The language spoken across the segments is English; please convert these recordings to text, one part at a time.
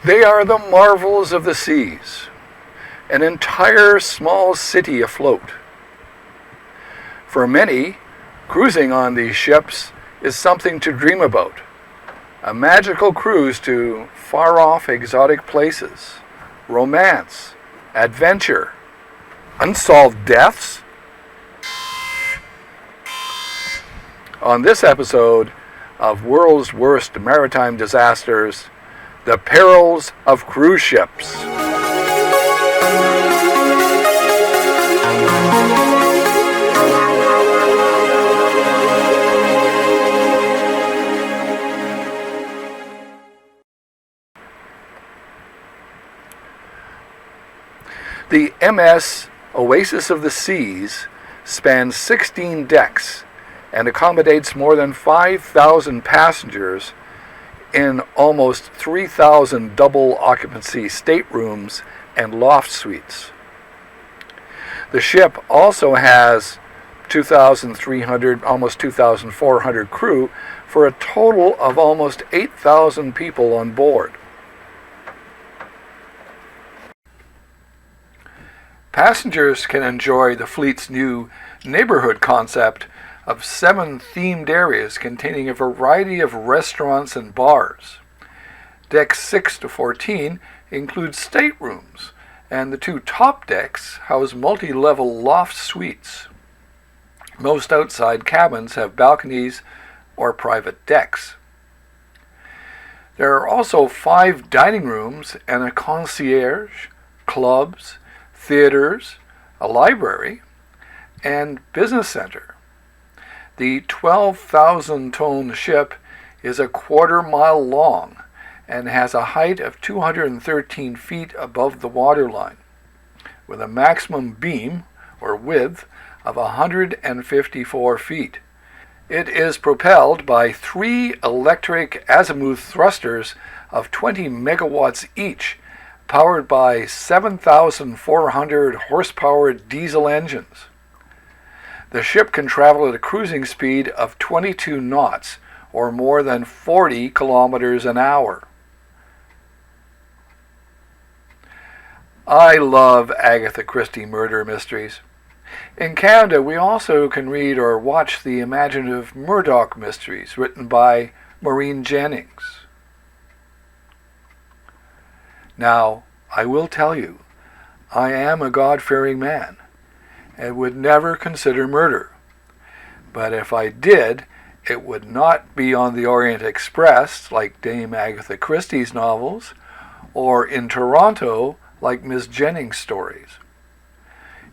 They are the marvels of the seas, an entire small city afloat. For many, cruising on these ships is something to dream about, a magical cruise to far-off exotic places, romance, adventure, unsolved deaths. On this episode of World's Worst Maritime Disasters, the perils of cruise ships. The Ms Oasis of the Seas spans 16 decks and accommodates more than 5,000 passengers in almost 3,000 double occupancy staterooms and loft suites. The ship also has 2,300, almost 2,400 crew for a total of almost 8,000 people on board. Passengers can enjoy the fleet's new neighborhood concept of 7 themed areas containing a variety of restaurants and bars. Decks 6 to 14 include staterooms, and the 2 top decks house multi-level loft suites. Most outside cabins have balconies or private decks. There are also 5 dining rooms and a concierge, clubs, theaters, a library, and business center. The 12,000-ton ship is a quarter-mile long and has a height of 213 feet above the waterline, with a maximum beam, or width, of 154 feet. It is propelled by 3 electric azimuth thrusters of 20 megawatts each, powered by 7,400 horsepower diesel engines. The ship can travel at a cruising speed of 22 knots, or more than 40 kilometers an hour. I love Agatha Christie murder mysteries. In Canada, we also can read or watch the imaginative Murdoch mysteries written by Maureen Jennings. Now, I will tell you, I am a God-fearing man and would never consider murder. But if I did, it would not be on the Orient Express like Dame Agatha Christie's novels, or in Toronto like Ms Jennings' stories.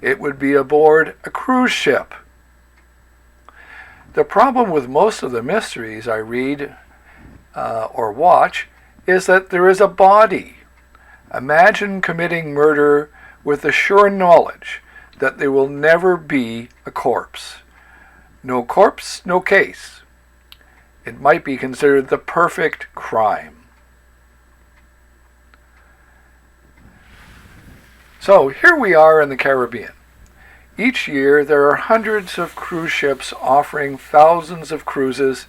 It would be aboard a cruise ship. The problem with most of the mysteries I read or watch is that there is a body. Imagine committing murder with the sure knowledge that there will never be a corpse. No corpse, no case. It might be considered the perfect crime. So here we are in the Caribbean. Each year there are hundreds of cruise ships offering thousands of cruises,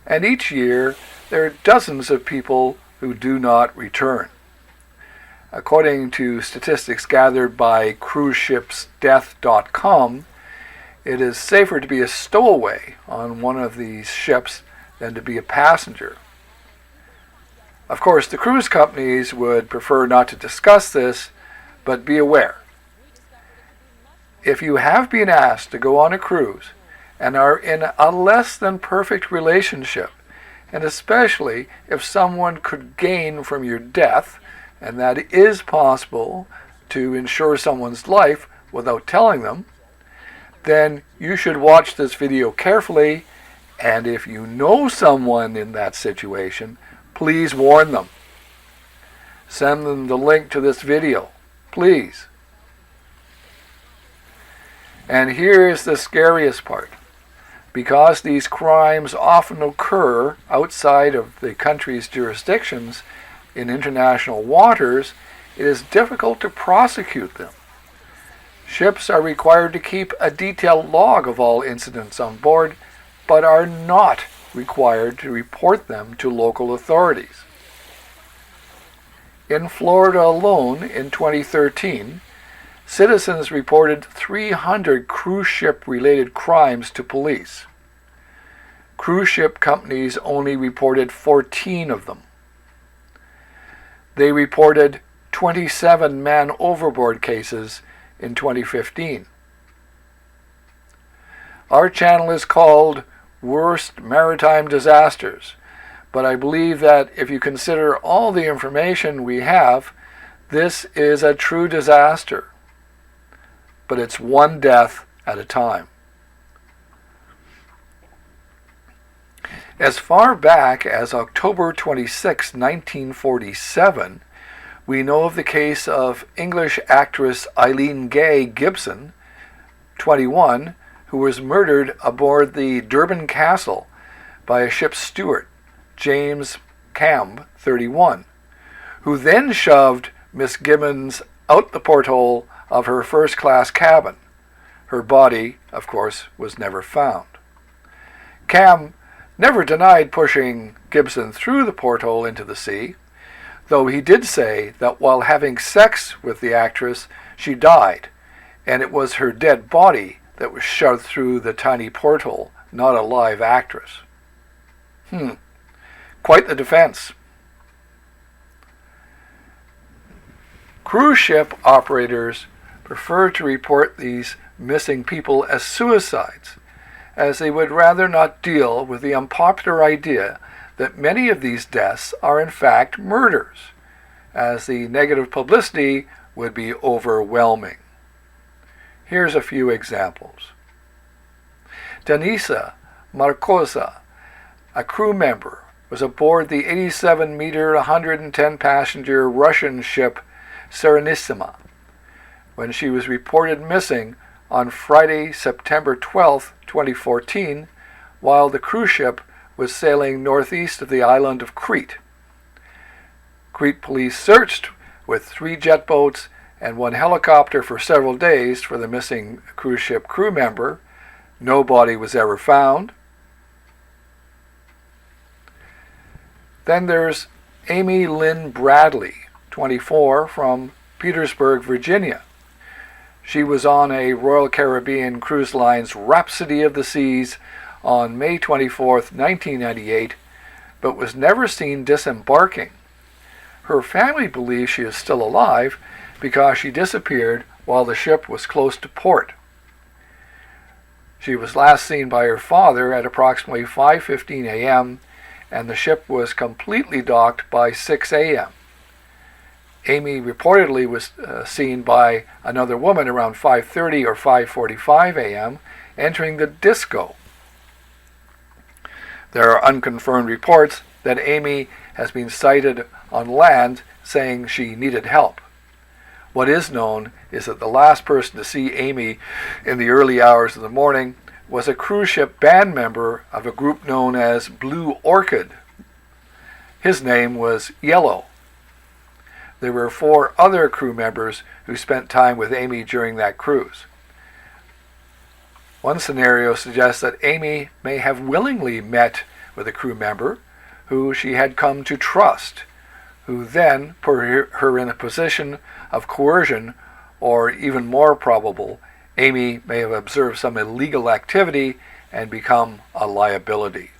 and each year there are dozens of people who do not return. According to statistics gathered by cruiseshipsdeath.com, it is safer to be a stowaway on one of these ships than to be a passenger. Of course, the cruise companies would prefer not to discuss this, but be aware. If you have been asked to go on a cruise and are in a less than perfect relationship, and especially if someone could gain from your death, and that is possible to ensure someone's life without telling them, then you should watch this video carefully, and if you know someone in that situation, please warn them. Send them the link to this video, please. And here is the scariest part. Because these crimes often occur outside of the country's jurisdictions, in international waters, it is difficult to prosecute them. Ships are required to keep a detailed log of all incidents on board, but are not required to report them to local authorities. In Florida alone, in 2013, citizens reported 300 cruise ship-related crimes to police. Cruise ship companies only reported 14 of them. They reported 27 man overboard cases in 2015. Our channel is called Worst Maritime Disasters, but I believe that if you consider all the information we have, this is a true disaster. But it's one death at a time. As far back as October 26, 1947, we know of the case of English actress Eileen Gay Gibson, 21, who was murdered aboard the Durban Castle by a ship's steward, James Camb, 31, who then shoved Miss Gibbons out the porthole of her first-class cabin. Her body, of course, was never found. Camb never denied pushing Gibson through the porthole into the sea, though he did say that while having sex with the actress, she died, and it was her dead body that was shoved through the tiny porthole, not a live actress. Quite the defense. Cruise ship operators prefer to report these missing people as suicides, as they would rather not deal with the unpopular idea that many of these deaths are in fact murders, as the negative publicity would be overwhelming. Here's a few examples. Denisa Marcosa, a crew member, was aboard the 87-meter, 110-passenger Russian ship Serenissima when she was reported missing on Friday, September 12, 2014, while the cruise ship was sailing northeast of the island of Crete. Crete police searched with 3 jet boats and 1 helicopter for several days for the missing cruise ship crew member. No body was ever found. Then there's Amy Lynn Bradley, 24, from Petersburg, Virginia. She was on a Royal Caribbean Cruise Line's Rhapsody of the Seas on May 24, 1998, but was never seen disembarking. Her family believes she is still alive because she disappeared while the ship was close to port. She was last seen by her father at approximately 5:15 a.m., and the ship was completely docked by 6 a.m. Amy reportedly was seen by another woman around 5:30 or 5:45 a.m. entering the disco. There are unconfirmed reports that Amy has been sighted on land saying she needed help. What is known is that the last person to see Amy in the early hours of the morning was a cruise ship band member of a group known as Blue Orchid. His name was Yellow. There were 4 other crew members who spent time with Amy during that cruise. One scenario suggests that Amy may have willingly met with a crew member who she had come to trust, who then put her in a position of coercion, or even more probable, Amy may have observed some illegal activity and become a liability.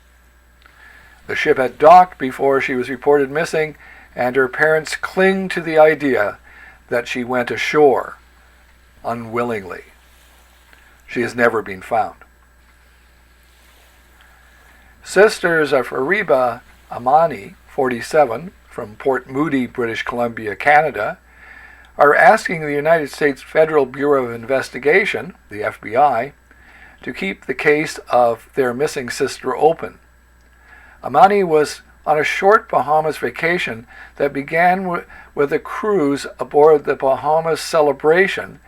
The ship had docked before she was reported missing, and her parents cling to the idea that she went ashore unwillingly. She has never been found. Sisters of Ariba Amani, 47, from Port Moody, British Columbia, Canada, are asking the United States Federal Bureau of Investigation, the FBI, to keep the case of their missing sister open. Amani was on a short Bahamas vacation that began with a cruise aboard the Bahamas Celebration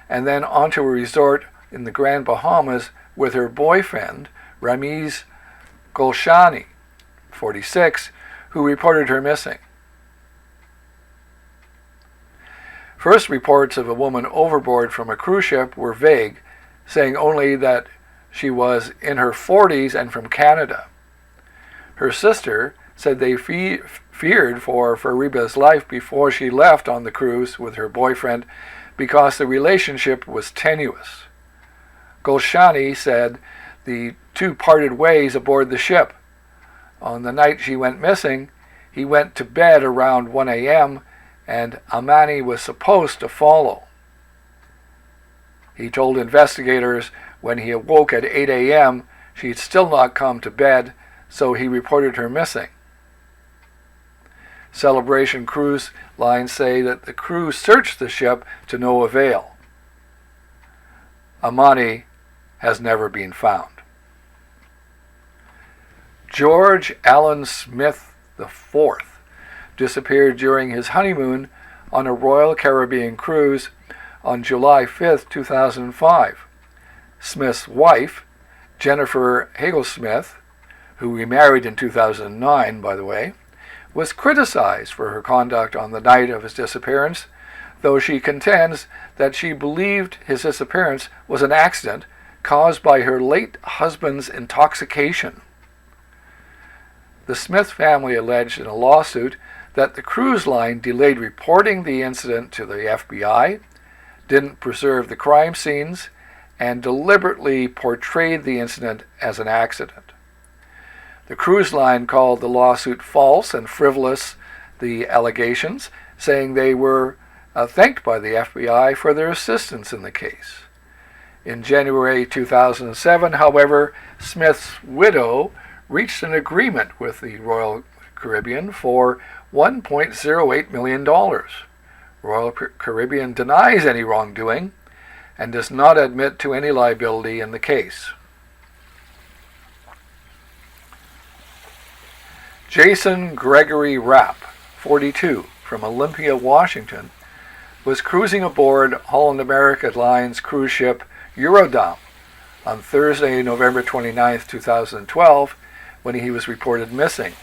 and then onto a resort in the Grand Bahamas with her boyfriend, Ramiz Golshani, 46, who reported her missing. First reports of a woman overboard from a cruise ship were vague, saying only that she was in her 40s and from Canada. Her sister said they feared for Fariba's life before she left on the cruise with her boyfriend because the relationship was tenuous. Golshani said the two parted ways aboard the ship. On the night she went missing, he went to bed around 1 a.m. and Amani was supposed to follow. He told investigators when he awoke at 8 a.m. she had still not come to bed, so he reported her missing. Celebration Cruise Lines say that the crew searched the ship to no avail. Amani has never been found. George Allen Smith IV disappeared during his honeymoon on a Royal Caribbean cruise on July 5, 2005. Smith's wife, Jennifer Hagel-Smith, who remarried in 2009, by the way, was criticized for her conduct on the night of his disappearance, though she contends that she believed his disappearance was an accident caused by her late husband's intoxication. The Smith family alleged in a lawsuit that the cruise line delayed reporting the incident to the FBI, didn't preserve the crime scenes, and deliberately portrayed the incident as an accident. The cruise line called the lawsuit false and frivolous, the allegations, saying they were thanked by the FBI for their assistance in the case. In January 2007, however, Smith's widow reached an agreement with the Royal Caribbean for $1.08 million. Royal Caribbean denies any wrongdoing and does not admit to any liability in the case. Jason Gregory Rapp, 42, from Olympia, Washington, was cruising aboard Holland America Line's cruise ship Eurodam on Thursday, November 29, 2012, when he was reported missing.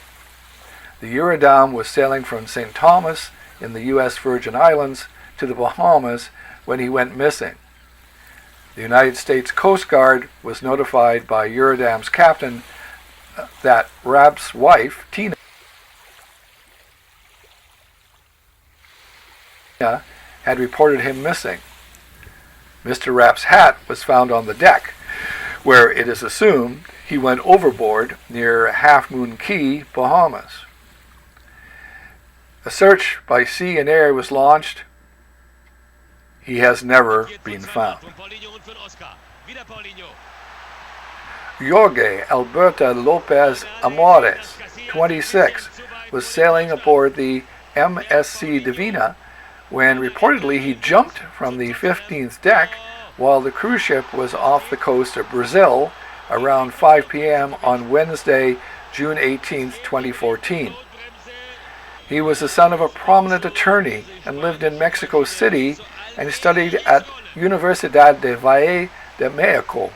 The Eurodam was sailing from St. Thomas in the U.S. Virgin Islands to the Bahamas when he went missing. The United States Coast Guard was notified by Eurodam's captain that Rapp's wife, Tina, had reported him missing. Mr. Rapp's hat was found on the deck, where it is assumed he went overboard near Half Moon Cay, Bahamas. A search by sea and air was launched. He has never been found. Jorge Alberto Lopez Amores, 26, was sailing aboard the MSC Divina when reportedly he jumped from the 15th deck while the cruise ship was off the coast of Brazil around 5 p.m. on Wednesday, June 18, 2014. He was the son of a prominent attorney and lived in Mexico City and studied at Universidad de Valle de Mexico.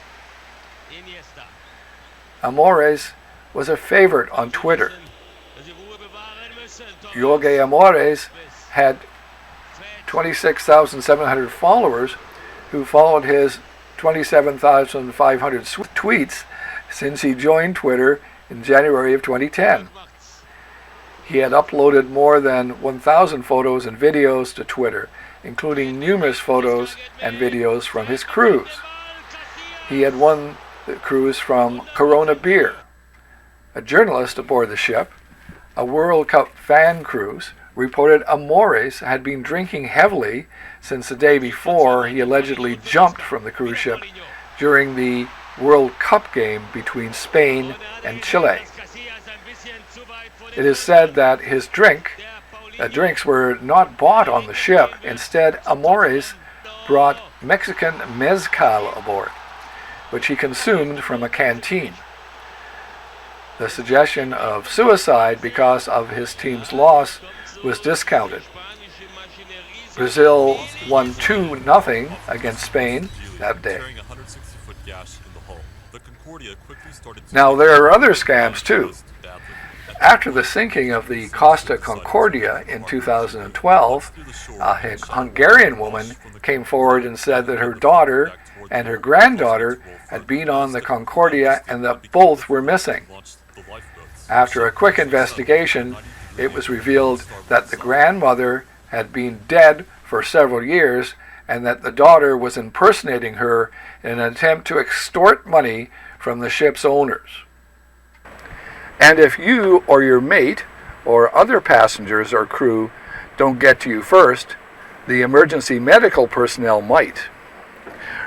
Amores was a favorite on Twitter. Jorge Amores had 26,700 followers who followed his 27,500 tweets since he joined Twitter in January of 2010. He had uploaded more than 1,000 photos and videos to Twitter, including numerous photos and videos from his cruise. He had won the cruise from Corona Beer. A journalist aboard the ship, a World Cup fan cruise, reported Amores had been drinking heavily since the day before he allegedly jumped from the cruise ship during the World Cup game between Spain and Chile. It is said that his drinks were not bought on the ship. Instead, Amores brought Mexican mezcal aboard, which he consumed from a canteen. The suggestion of suicide because of his team's loss was discounted. Brazil won 2-0 against Spain that day. Now there are other scams too. After the sinking of the Costa Concordia in 2012, a Hungarian woman came forward and said that her daughter and her granddaughter had been on the Concordia and that both were missing. After a quick investigation, it was revealed that the grandmother had been dead for several years and that the daughter was impersonating her in an attempt to extort money from the ship's owners. And if you or your mate or other passengers or crew don't get to you first, the emergency medical personnel might.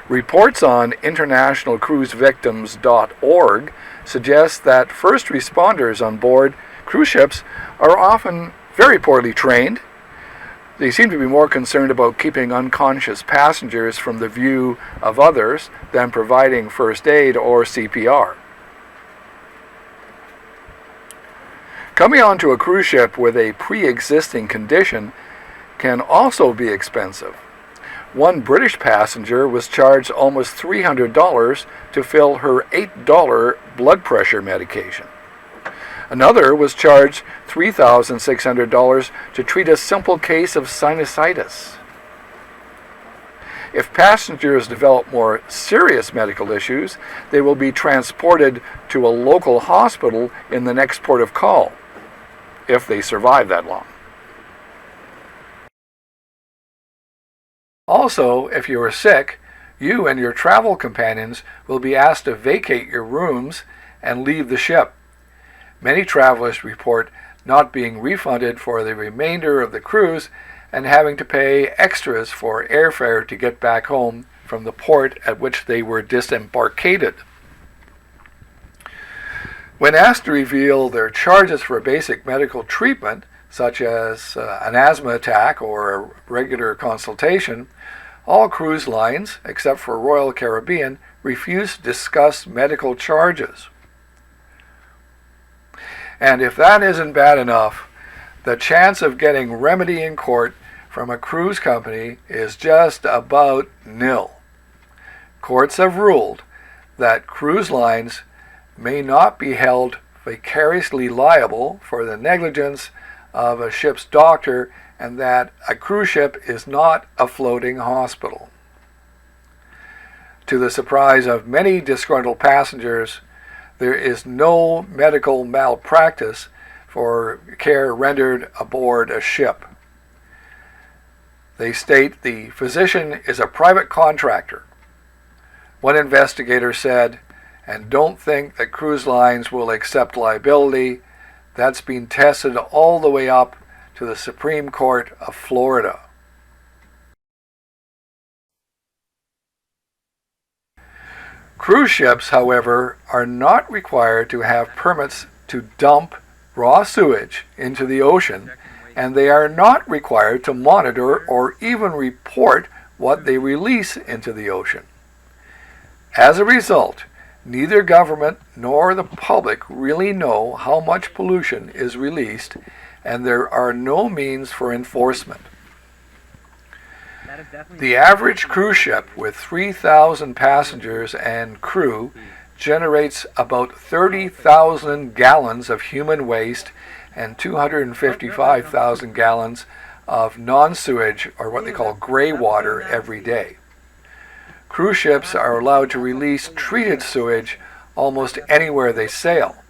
Reports on internationalcruisevictims.org suggest that first responders on board cruise ships are often very poorly trained. They seem to be more concerned about keeping unconscious passengers from the view of others than providing first aid or CPR. Coming onto a cruise ship with a pre-existing condition can also be expensive. One British passenger was charged almost $300 to fill her $8 blood pressure medication. Another was charged $3,600 to treat a simple case of sinusitis. If passengers develop more serious medical issues, they will be transported to a local hospital in the next port of call, if they survive that long. Also, if you are sick, you and your travel companions will be asked to vacate your rooms and leave the ship. Many travelers report not being refunded for the remainder of the cruise and having to pay extras for airfare to get back home from the port at which they were disembarked. When asked to reveal their charges for basic medical treatment, such as an asthma attack or a regular consultation, all cruise lines, except for Royal Caribbean, refuse to discuss medical charges. And if that isn't bad enough, the chance of getting remedy in court from a cruise company is just about nil. Courts have ruled that cruise lines may not be held vicariously liable for the negligence of a ship's doctor, and that a cruise ship is not a floating hospital. To the surprise of many disgruntled passengers, there is no medical malpractice for care rendered aboard a ship. They state the physician is a private contractor. One investigator said, "And don't think that cruise lines will accept liability. That's been tested all the way up to the Supreme Court of Florida." Cruise ships, however, are not required to have permits to dump raw sewage into the ocean, and they are not required to monitor or even report what they release into the ocean. As a result, neither government nor the public really know how much pollution is released, and there are no means for enforcement. The average cruise ship with 3,000 passengers and crew generates about 30,000 gallons of human waste and 255,000 gallons of non-sewage, or what they call gray water, every day. Cruise ships are allowed to release treated sewage almost anywhere they sail.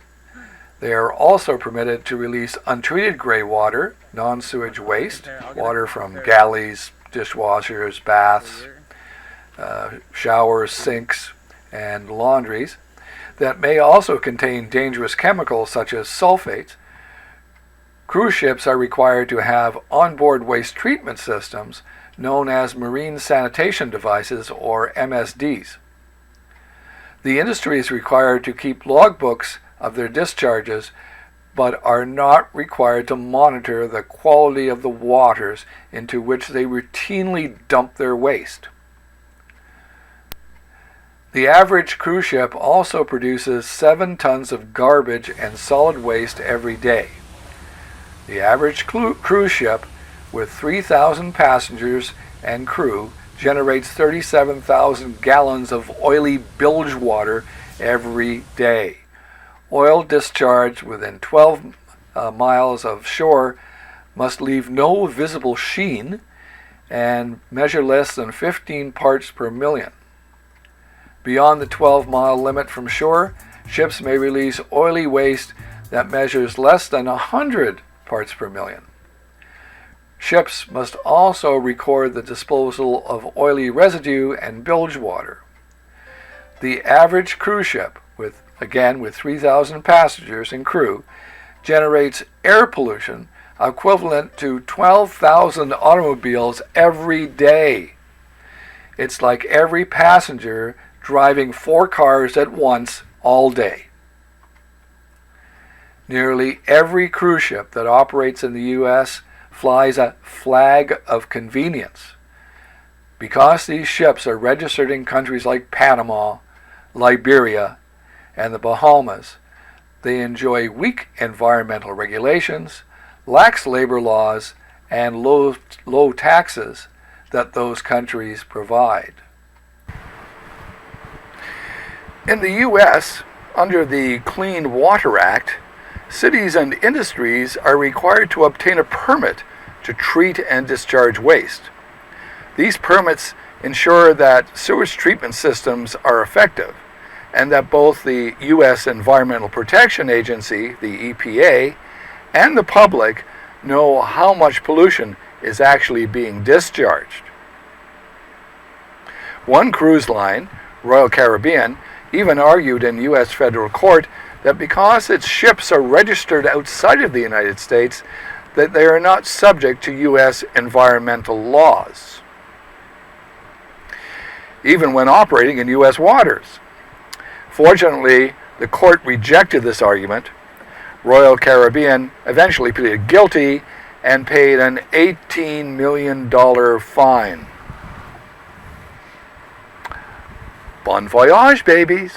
They are also permitted to release untreated gray water, non-sewage waste, water from galleys, dishwashers, baths, showers, sinks, and laundries, that may also contain dangerous chemicals such as sulfates. Cruise ships are required to have onboard waste treatment systems known as marine sanitation devices, or MSDs. The industry is required to keep logbooks of their discharges, but are not required to monitor the quality of the waters into which they routinely dump their waste. The average cruise ship also produces 7 tons of garbage and solid waste every day. The average cruise ship with 3,000 passengers and crew generates 37,000 gallons of oily bilge water every day. Oil discharged within 12 miles of shore must leave no visible sheen and measure less than 15 parts per million. Beyond the 12-mile limit from shore, ships may release oily waste that measures less than 100 parts per million. Ships must also record the disposal of oily residue and bilge water. The average cruise ship, with 3,000 passengers and crew, generates air pollution equivalent to 12,000 automobiles every day. It's like every passenger driving 4 cars at once all day. Nearly every cruise ship that operates in the U.S. flies a flag of convenience. Because these ships are registered in countries like Panama, Liberia, and the Bahamas, they enjoy weak environmental regulations, lax labor laws, and low taxes that those countries provide. In the U.S., under the Clean Water Act, cities and industries are required to obtain a permit to treat and discharge waste. These permits ensure that sewage treatment systems are effective and that both the U.S. Environmental Protection Agency, the EPA, and the public know how much pollution is actually being discharged. One cruise line, Royal Caribbean, even argued in U.S. federal court that because its ships are registered outside of the United States, that they are not subject to U.S. environmental laws, even when operating in U.S. waters. Fortunately, the court rejected this argument. Royal Caribbean eventually pleaded guilty and paid an $18 million fine. Bon voyage, babies!